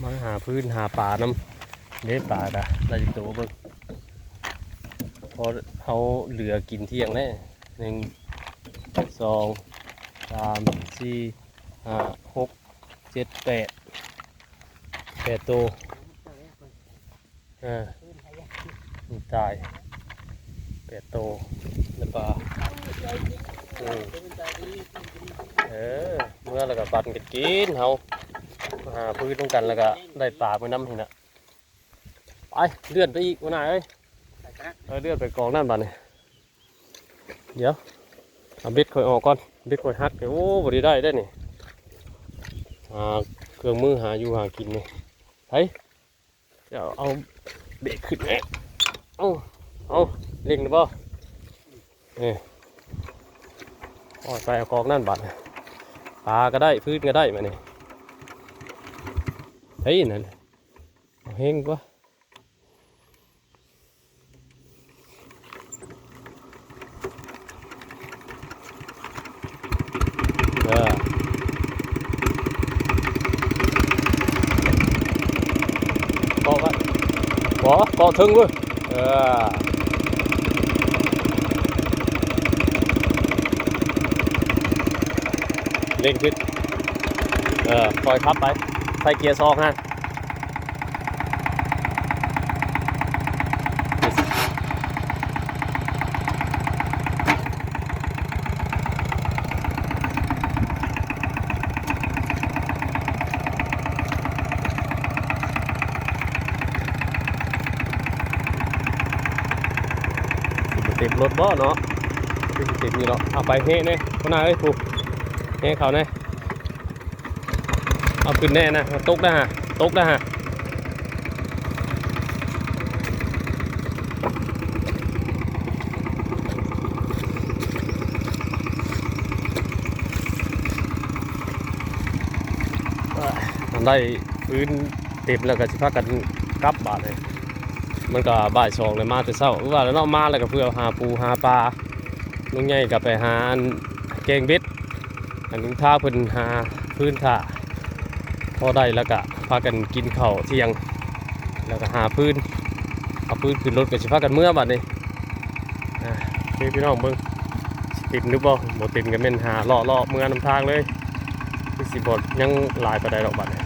มาหาพื้นหาปลาน้ำเลี้ยปลากะได้จักตัวเบิ่งพอเขาเหลือกินเที่ยงแน่1 2 3 4 5 6 7 8ตัวตาย8ตัวแล้วปลาเมื่อแล้วก็ปันกันกินเขาหาพื้นต้องกันแล้วก็ได้ปลาไปน้ำเห็นนะไปเลื่อนไปอีกวันไหนเอ้ยเลื่อนไปกองนั่นบ้านนี่เดี๋ยวเอาเบ็ดค่อยออกก่อนเบ็ดค่อยฮักโอ้บริได้นี่เครื่องมือหาอยู่หากินนี่เฮ้ยเดี๋ยวเอาเบ็ดขึ้นแหเอาเล็งหรือเปล่านี่ใส่เอากองนั่นบัดปลาก็ได้พื้นก็ได้มาเนี่ยเฮ้ยนั่นเฮงกว่าเกาะไว้เกาะถึงเว้ยเร่งขึ้นปล่อยพับไปใส่เกียร์2ฮะเต็มรถบ่เนาะเต็มนี่เนาะเอาไปเฮ้เนี่ยคนน่าเอ้ยผูกเฮ้เขาเนี่ยเอาขึ้นแน่นะตกได้ฮะได้พื้นเต็มแล้วก็สิพากันกลับบาดเลยมันก็บ่าย2เลยมาแต่เช้าว่าแล้วเนาะมาแล้วก็เพื่อหาปูหาปลาลุงใหญ่ก็ไปหาแกงเบ็ดอันลุงท่าเพิ่นหาพื้นท่าพอได้แล้วก็พากันกินข้าวเที่ยงแล้วก็หาพื้นเอาพื้นขึ้นรถก็สิพากันเมื่อบัดนี้พี่น้องเบิ่งเต็มหรือบ่เต็มก็แม่นหาเลาะเมื่อนำทางเลยคือสิบ่ยังหลายปานใดดอกบัดนี้